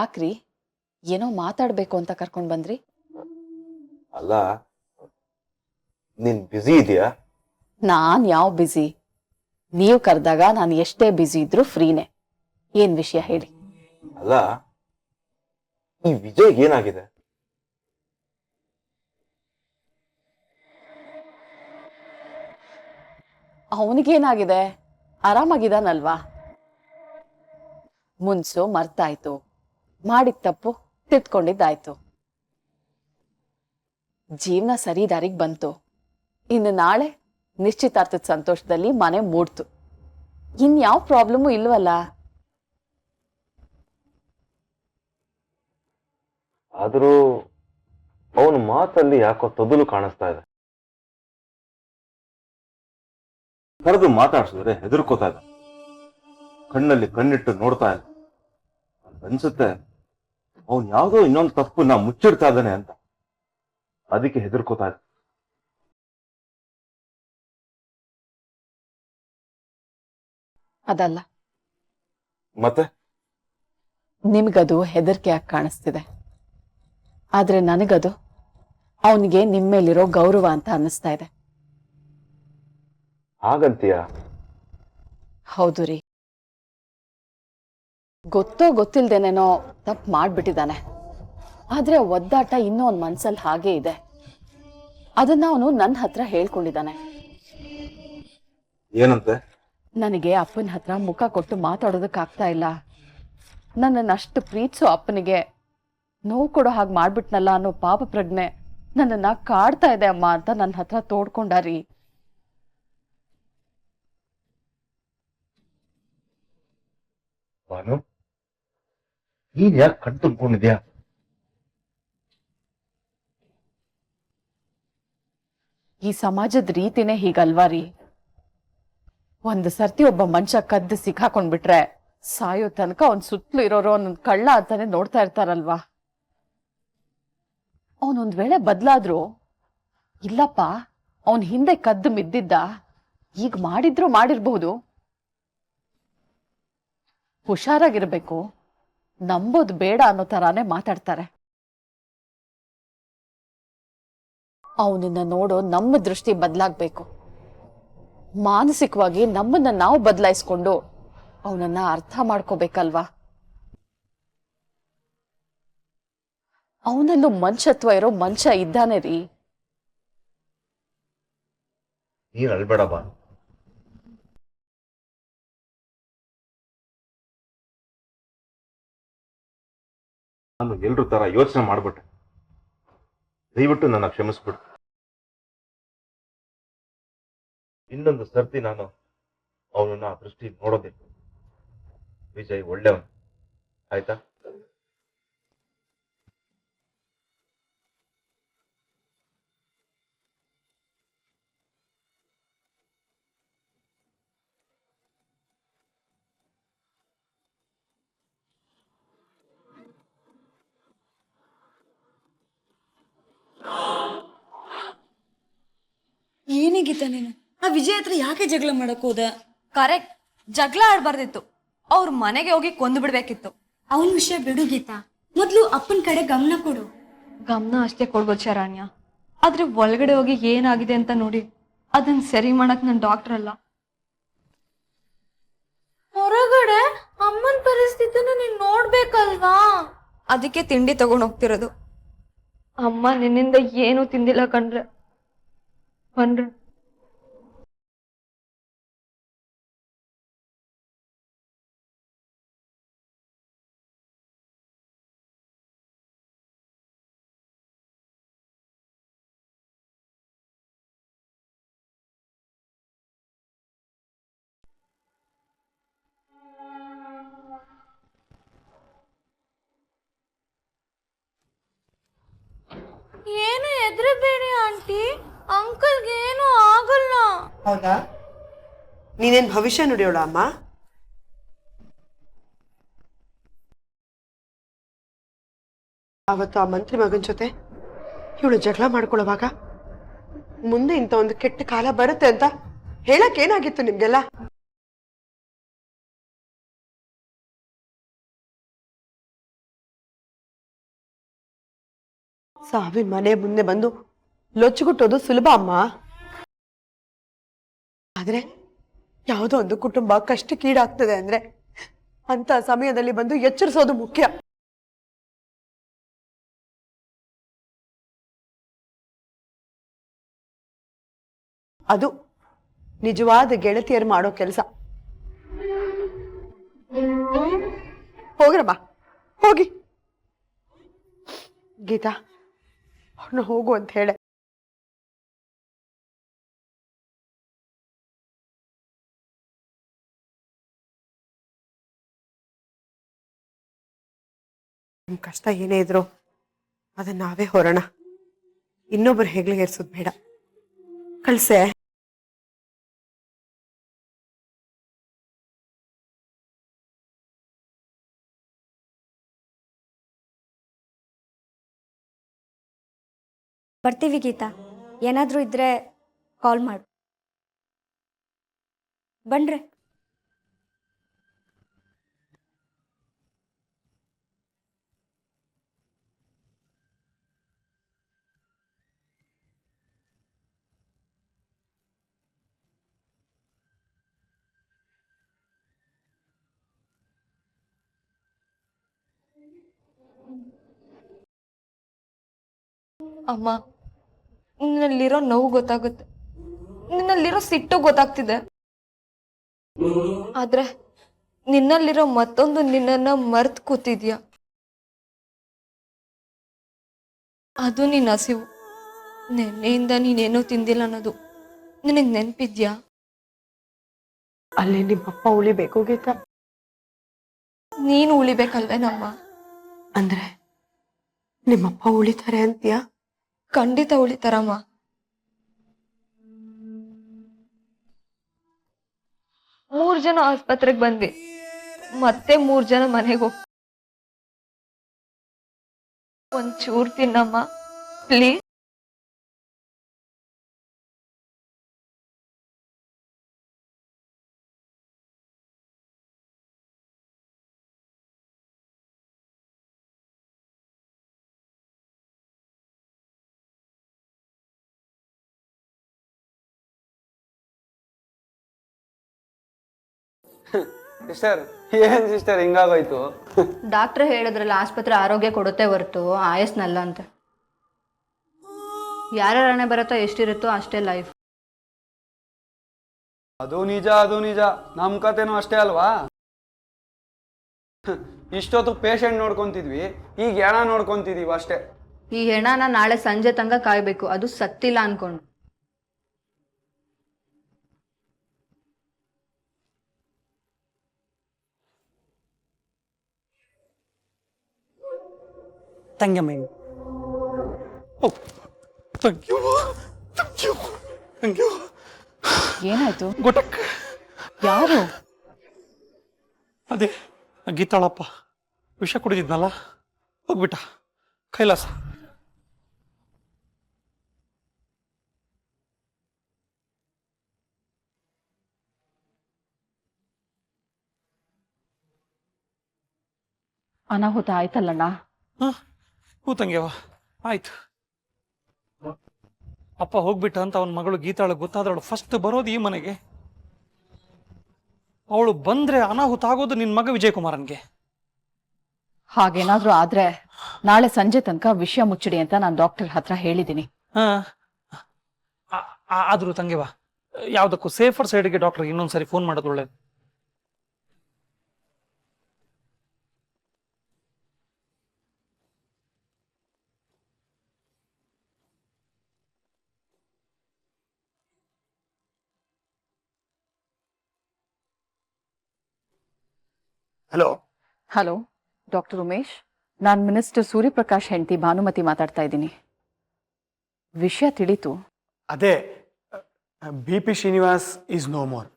ಯಾಕ್ರಿ ಏನೋ ಮಾತಾಡ್ಬೇಕು ಅಂತ ಕರ್ಕೊಂಡ್ ಬಂದ್ರಿ? ಅಲ್ಲ, ನೀನ್ ಬ್ಯುಸಿ ಇದೆಯಾ? ನಾನ್ ಯಾವ ಬ್ಯುಸಿ? ನೀವು ಕರೆದಾಗ ನಾನು ಎಷ್ಟೇ ಬ್ಯುಸಿ ಇದ್ರೂ ಫ್ರೀನೇ. ಏನ್ ವಿಷಯ ಹೇಳಿ? ಅಲ್ಲ, ಈ ವಿಜಯ್ ಏನಾಗಿದೆ? ಅವನಿಗೇನಾಗಿದೆ? ಆರಾಮಾಗಿದ್ದಾನಲ್ವಾ? ಮುನ್ಸು ಮರ್ತಾಯ್ತು, ಮಾಡಿದ ತಪ್ಪು ತಿದ್ಕೊಂಡಿದ್ದಾಯ್ತು, ಜೀವನ ಸರಿ ದಾರಿಗೆ ಬಂತು. ಇನ್ನು ನಾಳೆ ನಿಶ್ಚಿತಾರ್ಥದ ಸಂತೋಷದಲ್ಲಿ ಮನೆ ಮೂಡ್ತು. ಇನ್ಯಾವ ಪ್ರಾಬ್ಲಮ್ಮು ಇಲ್ವಲ್ಲ. ಆದರೂ ಅವನ ಮಾತಲ್ಲಿ ಯಾಕೋ ತೊದಲು ಕಾಣಿಸ್ತಾ ಇದೆ. ಕರೆದು ಮಾತಾಡ್ಸಿದ್ರೆ ಹೆದರ್ಕೋತಾ ಇದ್ದ, ಕಣ್ಣಲ್ಲಿ ಕಣ್ಣಿಟ್ಟು ನೋಡ್ತಾ ಇಲ್ಲ. ಅನ್ಸುತ್ತೆ ಅವನ್ ಯಾವ್ದೋ ಇನ್ನೊಂದು ತಪ್ಪನ್ನ ಮುಚ್ಚಿಡ್ತಾ ಇದ್ದಾನೆ ಅಂತ. ಅದಕ್ಕೆ ಹೆದರ್ಕೋತಾ ಇದ್ದ. ಅದಲ್ಲ. ಮತ್ತೆ ನಿಮ್ಗದು ಹೆದರಿಕೆ ಆಗಿ ಕಾಣಿಸ್ತಿದೆ, ಆದ್ರೆ ನನಗದು ಅವನಿಗೆ ನಿಮ್ಮೇಲಿರೋ ಗೌರವ ಅಂತ ಅನ್ನಿಸ್ತಾ ಇದೆ. ಹಾಗಂತೀಯ? ಹೌದು ರೀ. ಗೊತ್ತೋ ಗೊತ್ತಿಲ್ದೇನೇನೋ ತಪ್ಪು ಮಾಡ್ಬಿಟ್ಟಿದ್ದಾನೆ, ಆದ್ರೆ ಒದ್ದಾಟ ಇನ್ನೂ ಅವನ ಮನ್ಸಲ್ಲಿ ಹಾಗೇ ಇದೆ. ಅದನ್ನ ಅವನು ನನ್ನ ಹತ್ರ ಹೇಳ್ಕೊಂಡಿದ್ದಾನೆ. ಏನಂತೆ? ನನಗೆ ಅಪ್ಪನ ಹತ್ರ ಮುಖ ಕೊಟ್ಟು ಮಾತಾಡೋದಕ್ಕಾಗ್ತಾ ಇಲ್ಲ. ನನ್ನನ್ನು ಅಷ್ಟು ಪ್ರೀತಿಸೋ ಅಪ್ಪನಿಗೆ ನೋವು ಕೊಡೋ ಹಾಗೆ ಮಾಡ್ಬಿಟ್ನಲ್ಲ ಅನ್ನೋ ಪಾಪ ಪ್ರಜ್ಞೆ ನನ್ನನ್ನ ಕಾಡ್ತಾ ಇದೆ ಅಮ್ಮ ಅಂತ ನನ್ನ ಹತ್ರ ತೋಡ್ಕೊಂಡಾರಿ. ಭಾನು, ನೀನ್ ಯಾಕೆ ಕಣ್ ತುಂಬಿಕೊಂಡಿದ್ಯಾ? ಈ ಸಮಾಜದ ರೀತಿನೇ ಹೀಗಲ್ವಾ ರೀ? ಒಂದು ಸರ್ತಿ ಒಬ್ಬ ಮನುಷ್ಯ ಕದ್ದು ಸಿಕ್ಕಾಕೊಂಡ್ಬಿಟ್ರೆ ಸಾಯೋ ತನಕ ಅವನ್ ಸುತ್ತಲೂ ಇರೋರು ಒಂದೊಂದು ಕಳ್ಳ ಅಂತಾನೆ ನೋಡ್ತಾ ಇರ್ತಾರಲ್ವಾ? ಅವನೊಂದ್ ವೇಳೆ ಬದ್ಲಾದ್ರು, ಇಲ್ಲಪ್ಪ ಅವನ್ ಹಿಂದೆ ಕದ್ದು ಮಿದ್ದಿದ್ದ, ಈಗ ಮಾಡಿದ್ರು ಮಾಡಿರ್ಬಹುದು, ಹುಷಾರಾಗಿರ್ಬೇಕು, ನಂಬೋದು ಬೇಡ ಅನ್ನೋ ತರಾನೇ ಮಾತಾಡ್ತಾರೆ. ಅವನನ್ನ ನೋಡೋ ನಮ್ಮ ದೃಷ್ಟಿ ಬದಲಾಗ್ಬೇಕು. ಮಾನಸಿಕವಾಗಿ ನಮ್ಮನ್ನ ನಾವು ಬದಲಾಯಿಸ್ಕೊಂಡು ಅವನನ್ನ ಅರ್ಥ ಮಾಡ್ಕೋಬೇಕಲ್ವಾ? ಅವನಲ್ಲೂ ಮನುಷ್ಯತ್ವ ಇರೋ ಮನುಷ್ಯ ಇದ್ದಾನೆ ರೀ. ನೀನ್ ಅಳ್ಬೇಡ ಭಾನು. ನಾನು ಎಲ್ರ ತರ ಯೋಚನೆ ಮಾಡ್ಬಿಟ್ಟೆ. ದಯವಿಟ್ಟು ನನ್ನ ಕ್ಷಮಿಸ್ಬಿಡು. ಇನ್ನೊಂದು ಸರ್ತಿ ನಾನು ಅವನನ್ನ ಆ ದೃಷ್ಟಿ ನೋಡೋದಿಲ್ಲ. ವಿಜಯ್ ಒಳ್ಳೆಯವನು, ಆಯ್ತಾ? ಏನಿಗಿತ್ತ ನೀನು ಆ ವಿಜಯ್ ಹತ್ರ ಯಾಕೆ ಜಗಳ ಮಾಡಕ್ ಹೋದ? ಕರೆಕ್ಟ್, ಜಗಳ ಆಡ್ಬಾರ್ದಿತ್ತು. ಅವ್ರ ಮನೆಗೆ ಹೋಗಿ ಕೊಂದು ಬಿಡ್ಬೇಕಿತ್ತು. ಅವನ ವಿಷಯ ಬಿಡು ಗೀತಾ, ಮೊದ್ಲು ಅಪ್ಪನ ಕಡೆ ಗಮನ ಕೊಡು. ಗಮನ ಅಷ್ಟೇ ಕೊಡ್ಬೋದು ಶರಣ್ಯ, ಆದ್ರೆ ಒಳಗಡೆ ಹೋಗಿ ಏನಾಗಿದೆ ಅಂತ ನೋಡಿ ಅದನ್ನ ಸರಿ ಮಾಡಕ್ ನನ್ ಡಾಕ್ಟರ್ ಅಲ್ಲ. ಹೊರಗಡೆ ಅಮ್ಮನ ಪರಿಸ್ಥಿತಿನ ನೀನ್ ನೋಡ್ಬೇಕಲ್ವಾ? ಅದಕ್ಕೆ ತಿಂಡಿ ತಗೊಂಡ್ ಹೋಗ್ತಿರೋದು. ಅಮ್ಮ ನಿನ್ನಿಂದ ಏನು ತಿಂದಿಲ್ಲ ಕಣ್ರೆ. ಬನ್ರಿ. ಏನು ಹೆದರಬೇಡಿ ಆಂಟಿ, ಅಂಕಲ್ಗೆ ಏನು ಆಗಲ್ಲ. ಹೌದಾ? ನೀನೇನ್ ಭವಿಷ್ಯ ನುಡಿಯೋಳ ಅಮ್ಮ? ಅವತ್ತು ಆ ಮಂತ್ರಿ ಮಗನ ಜೊತೆ ಇವಳು ಜಗಳ ಮಾಡ್ಕೊಳ್ಳುವಾಗ ಮುಂದೆ ಇಂಥ ಒಂದು ಕೆಟ್ಟ ಕಾಲ ಬರುತ್ತೆ ಅಂತ ಹೇಳಕ್ ಏನಾಗಿತ್ತು ನಿಮ್ಗೆಲ್ಲ? ಸಾವಿನ ಮನೆ ಮುಂದೆ ಬಂದು ಲೊಚ್ಚುಗುಟ್ಟೋದು ಸುಲಭ ಅಮ್ಮ. ಆದ್ರೆ ಯಾವುದೋ ಒಂದು ಕುಟುಂಬ ಕಷ್ಟಕ್ಕೀಡಾಗ್ತದೆ ಅಂದ್ರೆ ಅಂತ ಸಮಯದಲ್ಲಿ ಬಂದು ಎಚ್ಚರಿಸೋದು ಮುಖ್ಯ. ಅದು ನಿಜವಾದ ಗೆಳತಿಯರು ಮಾಡೋ ಕೆಲಸ. ಹೋಗ್ರಮ್ಮ, ಹೋಗಿ. ಗೀತಾ, ಅವ್ರನ್ನ ಹೋಗು ಅಂತ ಹೇಳೆ. ನಿಮ್ ಕಷ್ಟ ಏನೇ ಇದ್ರು ಅದನ್ನ ನಾವೇ ಹೊರೋಣ. ಇನ್ನೊಬ್ಬರು ಹೆಗ್ಲಿಗೆ ಏರ್ಸೋದು ಬೇಡ. ಕಳ್ಸೆ. ಬರ್ತೀವಿ ಗೀತಾ, ಏನಾದರೂ ಇದ್ರೆ ಕಾಲ್ ಮಾಡು. ಬನ್ರೆ. ಅಮ್ಮ, ನಿನ್ನಲ್ಲಿರೋ ನೋವು ಗೊತ್ತಾಗುತ್ತೆ, ನಿನ್ನಲ್ಲಿರೋ ಸಿಟ್ಟು ಗೊತ್ತಾಗ್ತಿದೆ. ಆದ್ರೆ ನಿನ್ನಲ್ಲಿರೋ ಮತ್ತೊಂದು ನಿನ್ನನ್ನ ಮರ್ತ್ ಕೂತಿದ್ಯಾ, ಅದು ನಿನ್ನ ಹಸಿವು. ನೆನ್ನೆಯಿಂದ ನೀನೇನೋ ತಿಂದಿಲ್ಲ ಅನ್ನೋದು ನಿನಗ್ ನೆನ್ಪಿದ್ಯಾ? ಅಲ್ಲಿ ನಿಮ್ಮಪ್ಪ ಉಳಿಬೇಕು ಗೀತಾ. ನೀನು ಉಳಿಬೇಕಲ್ವೇನಮ್ಮ? ಅಂದ್ರೆ ನಿಮ್ಮಪ್ಪ ಉಳಿತಾರೆ ಅಂತೀಯಾ? ಖಂಡಿತ ಉಳಿತಾರಮ್ಮ. ಮೂರ್ ಜನ ಆಸ್ಪತ್ರೆಗೆ ಬಂದ್ವಿ, ಮತ್ತೆ 3 ಜನ ಮನೆಗೆ ಹೋಗ್. ಒಂಚೂರ್ ತಿನ್ನಮ್ಮ ಪ್ಲೀಸ್. ಸಿಸ್ಟರ್, ಏನ್ ಸಿಸ್ಟರ್ ಹಿಂಗಾಗೋಯ್ತು? ಡಾಕ್ಟರ್ ಹೇಳಿದ್ರಲ್ಲ, ಆಸ್ಪತ್ರೆ ಆರೋಗ್ಯ ಕೊಡುತ್ತೆ ಹೊರತು ಆಯಸ್ನಲ್ಲ ಅಂತ. ಯಾರ್ಯಾರ ಹಣೆ ಬರುತ್ತೋ ಎಷ್ಟಿರುತ್ತೋ ಅಷ್ಟೇ ಲೈಫ್. ಅದು ನಿಜ, ಅದು ನಿಜ. ನಮ್ ಕತೆನೂ ಅಷ್ಟೇ ಅಲ್ವಾ? ಇಷ್ಟೊತ್ತು ಪೇಷಂಟ್ ನೋಡ್ಕೊಂತಿದ್ವಿ, ಈಗ ಹೆಣ ನೋಡ್ಕೊಂತಿದೀವಿ ಅಷ್ಟೇ. ಈ ಹೆಣನ ನಾಳೆ ಸಂಜೆ ತನಕ ಕಾಯ್ಬೇಕು, ಅದು ಸತ್ತಿಲ್ಲ ಅನ್ಕೊಂಡು. ತಂಗಮ್ಮ, ಏನಾಯ್ತು? ಗೊಟಕ್. ಯಾರು? ಅದೇ ಗೀತಾಳಪ್ಪ ವಿಷ ಕುಡಿದಿದ್ನಲ್ಲ, ಹೋಗ್ಬಿಟ್ಟ. ಕೈಲಾಸ. ಅನಾಹುತ ಆಯ್ತಲ್ಲಣ್ಣ. ಹೂ ತಂಗ್ಯವ, ಆಯ್ತು. ಅಪ್ಪ ಹೋಗ್ಬಿಟ್ಟ ಅಂತ ಅವನ ಮಗಳು ಗೀತಾಳ ಗೊತ್ತಾದವಳು ಫಸ್ಟ್ ಬರೋದು ಈ ಮನೆಗೆ. ಅವಳು ಬಂದ್ರೆ ಅನಾಹುತ ಆಗೋದು ನಿನ್ ಮಗ ವಿಜಯಕುಮಾರನ್ಗೆ. ಹಾಗೇನಾದ್ರೂ ಆದ್ರೆ ನಾಳೆ ಸಂಜೆ ತನಕ ವಿಷಯ ಮುಚ್ಚಿಡಿ ಅಂತ ನಾನು ಡಾಕ್ಟರ್ ಹತ್ರ ಹೇಳಿದ್ದೀನಿ. ಆದ್ರೂ ತಂಗ್ಯವ, ಯಾವ್ದಕ್ಕೂ ಸೇಫರ್ ಸೈಡ್ಗೆ ಡಾಕ್ಟರ್ಗೆ ಇನ್ನೊಂದ್ಸರಿ ಫೋನ್ ಮಾಡೋದು ಒಳ್ಳೇದು. ಹಲೋ. ಹಲೋ ಡಾಕ್ಟರ್ ಉಮೇಶ್, ನಾನು ಮಿನಿಸ್ಟರ್ ಸೂರ್ಯಪ್ರಕಾಶ್ ಹೆಂಡತಿ ಭಾನುಮತಿ ಮಾತಾಡ್ತಾ ಇದ್ದೀನಿ. ವಿಷಯ ತಿಳಿತು? ಅದೇ, BP Srinivas is no more.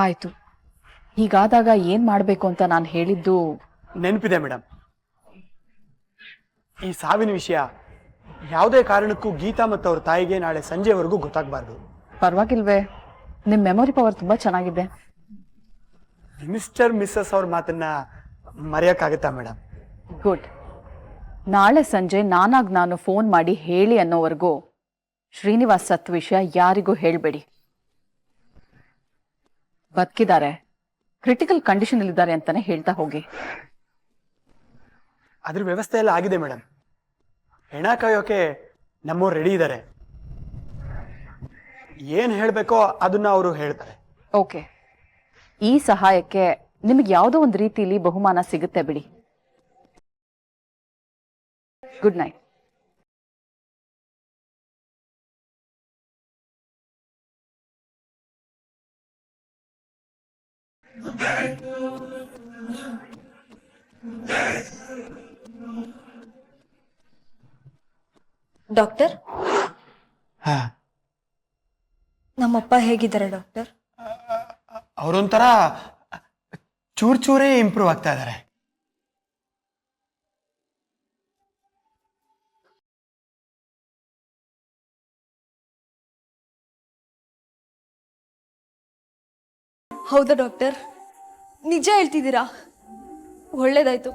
ಆಯ್ತು. ಹೀಗಾದಾಗ ಏನ್ ಮಾಡ್ಬೇಕು ಅಂತ ನಾನು ಹೇಳಿದ್ದು ನೆನಪಿದೆ ಮೇಡಮ್. ಈ ಸಾವಿನ ವಿಷಯ ಯಾವುದೇ ಕಾರಣಕ್ಕೂ ಗೀತಾ ಮತ್ತು ಅವ್ರ ತಾಯಿಗೆ ನಾಳೆ ಸಂಜೆವರೆಗೂ ಗೊತ್ತಾಗಬಾರ್ದು. ಪರವಾಗಿಲ್ವೇ? ನಿಮ್ಮ ಮೆಮೊರಿ ಪವರ್ ತುಂಬಾ ಚೆನ್ನಾಗಿದೆ. ಮಿಸ್ಟರ್ ಮಿಸ್ಸಸ್ ಅವ್ರ ಮಾತನ್ನ ಮರೆಯೋಕ್ಕಾಗತ್ತಾ ಮೇಡಮ್? ಗುಡ್. ನಾಳೆ ಸಂಜೆ ನಾನು ಫೋನ್ ಮಾಡಿ ಹೇಳಿ ಅನ್ನೋವರೆಗೂ ಶ್ರೀನಿವಾಸ್ ಸತ್ ವಿಷಯ ಯಾರಿಗೂ ಹೇಳಬೇಡಿ. ಬದುಕಿದ್ದಾರೆ, ಕ್ರಿಟಿಕಲ್ ಕಂಡೀಷನ್ ಇದ್ದಾರೆ ಅಂತಾನೆ ಹೇಳ್ತಾ ಹೋಗಿ. ಅದ್ರ ವ್ಯವಸ್ಥೆ ಎಲ್ಲ ಆಗಿದೆ ಮೇಡಮ್. ಹೆಣ ಕಾಯೋಕೆ ನಮ್ಮವ್ರು ರೆಡಿ ಇದ್ದಾರೆ. ಏನ್ ಹೇಳ್ಬೇಕೋ ಅದನ್ನ ಅವರು ಹೇಳ್ತಾರೆ. ಓಕೆ, ಈ ಸಹಾಯಕ್ಕೆ ನಿಮಗೆ ಯಾವುದೋ ಒಂದು ರೀತಿಯಲ್ಲಿ ಬಹುಮಾನ ಸಿಗುತ್ತೆ ಬಿಡಿ. Good night. ಡಾಕ್ಟರ್, ಹಾ, ನಮ್ಮಪ್ಪ ಹೇಗಿದ್ದಾರೆ ಡಾಕ್ಟರ್? ಅವರೊಂಥರ ಚೂರೇ ಇಂಪ್ರೂವ್ ಆಗ್ತಾ ಇದ್ದಾರೆ. ಹೌದಾ ಡಾಕ್ಟರ್? ನಿಜ ಹೇಳ್ತಿದ್ದೀರಾ? ಒಳ್ಳೇದಾಯ್ತು.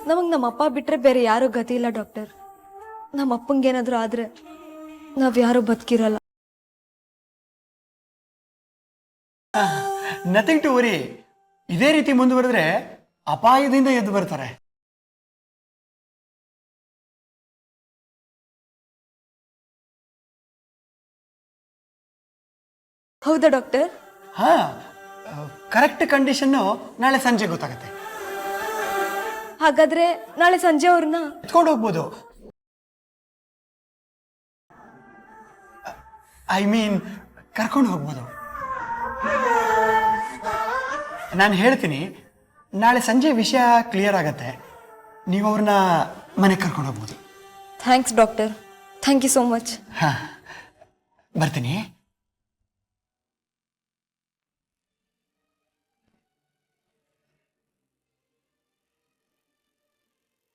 ನಮಗೆ ನಮ್ಮಪ್ಪ ಬಿಟ್ರೆ ಬೇರೆ ಯಾರೂ ಗತಿ ಇಲ್ಲ ಡಾಕ್ಟರ್. ನಮ್ಮಪ್ಪಂಗೇನಾದ್ರೂ ಆದ್ರೆ ನಾವ್ಯಾರೂ ಬದುಕಿರಲ್ಲ. Nothing to worry. ಇದೇ ರೀತಿ ಮುಂದುವರೆದ್ರೆ ಅಪಾಯದಿಂದ ಎದ್ದು ಬರ್ತಾರೆ. ಹೌದಾ ಡಾಕ್ಟರ್? ಹಾ, ಕರೆಕ್ಟ್ ಕಂಡೀಷನ್ನು ನಾಳೆ ಸಂಜೆ ಗೊತ್ತಾಗತ್ತೆ. ಹಾಗಾದ್ರೆ ನಾಳೆ ಸಂಜೆ ಅವ್ರನ್ನ ಎತ್ಕೊಂಡು ಹೋಗ್ಬೋದು. ಐ ಮೀನ್ ಕರ್ಕೊಂಡು ಹೋಗ್ಬೋದು. ನಾನು ಹೇಳ್ತೀನಿ, ನಾಳೆ ಸಂಜೆ ವಿಷಯ ಕ್ಲಿಯರ್ ಆಗತ್ತೆ. ನೀವು ಅವ್ರನ್ನ ಮನೆಗೆ ಕರ್ಕೊಂಡು ಹೋಗ್ಬೋದು. Thanks doctor, thank you so much. ಹಾ, ಬರ್ತೀನಿ.